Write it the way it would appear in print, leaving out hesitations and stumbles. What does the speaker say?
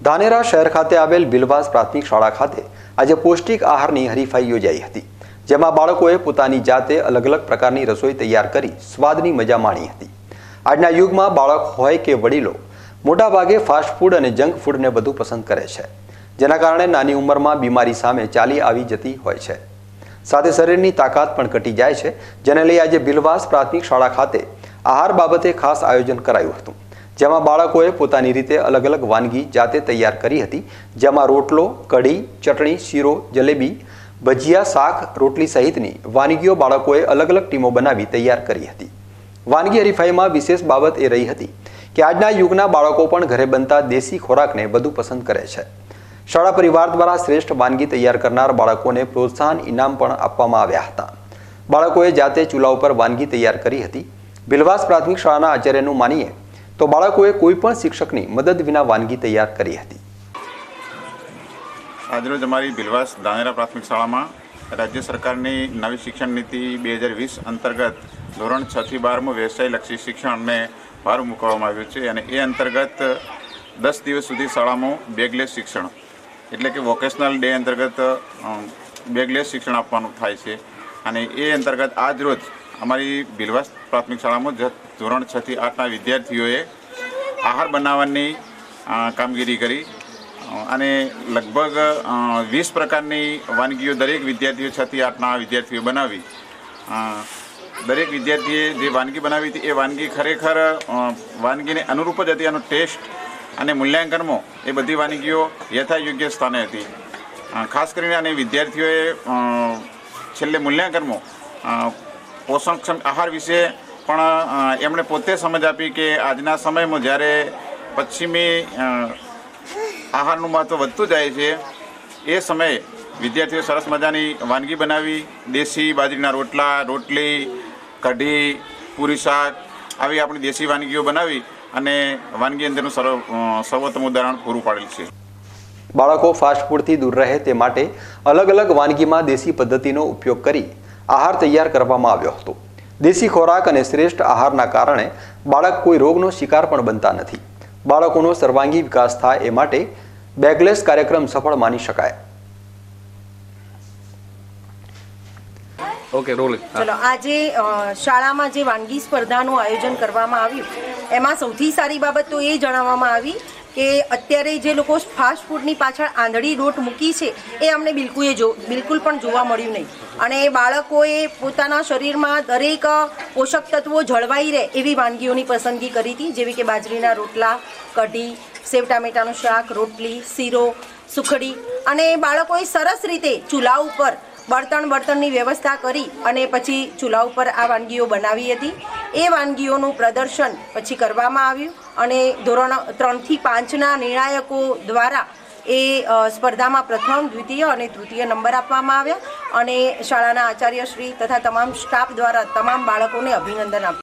ધાનેરા શહેર ખાતે આવેલ બિલવાસ પ્રાથમિક શાળા ખાતે આજે પૌષ્ટિક આહારની હરીફાઈ યોજાઈ હતી, જેમાં બાળકોએ પોતાની જાતે અલગ અલગ પ્રકારની રસોઈ તૈયાર કરી સ્વાદની મજા માણી હતી। આજના યુગમાં બાળક હોય કે વડીલો મોટાભાગે ફાસ્ટ ફૂડ અને જંક ફૂડને વધુ પસંદ કરે છે, જેના કારણે નાની ઉંમરમાં બીમારી સામે ચાલી આવી જતી હોય છે, સાથે શરીરની તાકાત પણ ઘટી જાય છે, જેને લઈ આજે બિલવાસ પ્રાથમિક શાળા ખાતે આહાર બાબતે ખાસ આયોજન કરાયું હતું, જેમાં બાળકોએ પોતાની રીતે અલગ અલગ વાનગી જાતે તૈયાર કરી હતી, જેમાં રોટલો, કઢી, ચટણી, શીરો, જલેબી, ભજીયા, શાક, રોટલી સહિતની વાનગીઓ બાળકોએ અલગ અલગ ટીમો બનાવી તૈયાર કરી હતી। વાનગી હરીફાઈમાં વિશેષ બાબત એ રહી હતી કે આજના યુગના બાળકો પણ ઘરે બનતા દેશી ખોરાકને વધુ પસંદ કરે છે। શાળા પરિવાર દ્વારા શ્રેષ્ઠ વાનગી તૈયાર કરનાર બાળકોને પ્રોત્સાહન ઇનામ પણ આપવામાં આવ્યા હતા। બાળકોએ જાતે ચૂલા ઉપર વાનગી તૈયાર કરી હતી। બિલવાસ પ્રાથમિક શાળાના આચાર્યનું માનીએ તો બાળકોએ કોઈ પણ શિક્ષકની મદદ વિના વાનગી તૈયાર કરી હતી। આજરોજ અમારી બિલવાસ ધાનેરા પ્રાથમિક શાળામાં રાજ્ય સરકારની નવી શિક્ષણ નીતિ 2020 અંતર્ગત ધોરણ 6 થી 12 વ્યવસાયલક્ષી શિક્ષણને ભાર મૂકવામાં આવ્યો છે અને એ અંતર્ગત 10 દિવસ સુધી શાળામાં બેગલેસ શિક્ષણ એટલે કે વોકેશનલ ડે અંતર્ગત બેગલેસ શિક્ષણ આપવાનું થાય છે અને એ અંતર્ગત આજ રોજ અમારી બિલવાસ પ્રાથમિક શાળામાં ધોરણ 6 થી 8ના વિદ્યાર્થીઓએ આહાર બનાવવાની કામગીરી કરી અને લગભગ 20 પ્રકારની વાનગીઓ દરેક વિદ્યાર્થીઓ 6 થી 8ના વિદ્યાર્થીઓ બનાવી। દરેક વિદ્યાર્થીએ જે વાનગી બનાવી હતી એ વાનગી ખરેખર વાનગીને અનુરૂપ જ હતી, એનો ટેસ્ટ અને મૂલ્યાંકનમાં એ બધી વાનગીઓ યથાયોગ્ય સ્થાને હતી। ખાસ કરીને અને વિદ્યાર્થીઓએ છેલ્લે મૂલ્યાંકનમાં પોષણક્ષમ આહાર વિશે પણ એમણે પોતે સમજ આપી કે આજના સમયમાં જ્યારે પશ્ચિમી આહારનું મહત્ત્વ વધતું જાય છે એ સમયે વિદ્યાર્થીઓ સરસ મજાની વાનગી બનાવી, દેશી બાજરીના રોટલા, રોટલી, કઢી, પૂરી શાક આવી આપણી દેશી વાનગીઓ બનાવી અને વાનગી અંદરનું સર્વોત્તમ ઉદાહરણ પૂરું પાડેલ છે। બાળકો ફાસ્ટ ફૂડથી દૂર રહે તે માટે અલગ અલગ વાનગીમાં દેશી પદ્ધતિનો ઉપયોગ કરી આહાર તૈયાર કરવામાં આવ્યો હતો। દેશી ખોરાક અને શ્રેષ્ઠ આહારના કારણે બાળક કોઈ રોગનો શિકાર પણ બનતા નથી। બાળકોનો સર્વાંગી વિકાસ થાય એ માટે બેગલેસ કાર્યક્રમ સફળ માની શકાય। Okay rolling. ચલો, આજે શાળામાં જે વાનગી સ્પર્ધાનું આયોજન કરવામાં આવ્યું એમાં સૌથી સારી બાબત તો એ જણાવવામાં આવી કે અત્યારે જે લોકો ફાસ્ટ ફૂડની પાછળ આંધળી દોટ મૂકી છે એ અમને બિલકુલ પણ જોવા મળ્યું નહીં અને બાળકોએ પોતાના શરીરમાં દરેક પોષક તત્વો જળવાઈ રહે એવી વાનગીઓની પસંદગી કરી હતી, જેવી કે બાજરીના રોટલા, કઢી, સેવ ટામેટાનું શાક, રોટલી, શીરો, સુખડી અને બાળકોએ સરસ રીતે ચૂલા ઉપર બળતણની વ્યવસ્થા કરી અને પછી ચૂલા ઉપર આ વાનગીઓ બનાવી હતી। એ વાનગીઓનું પ્રદર્શન પછી કરવામાં આવ્યું અને ધોરણ 3 થી 5ના નિર્ણાયકો દ્વારા એ સ્પર્ધામાં પ્રથમ, દ્વિતીય અને તૃતીય નંબર આપવામાં આવ્યા અને શાળાના આચાર્યશ્રી તથા તમામ સ્ટાફ દ્વારા તમામ બાળકોને અભિનંદન આપ્યું।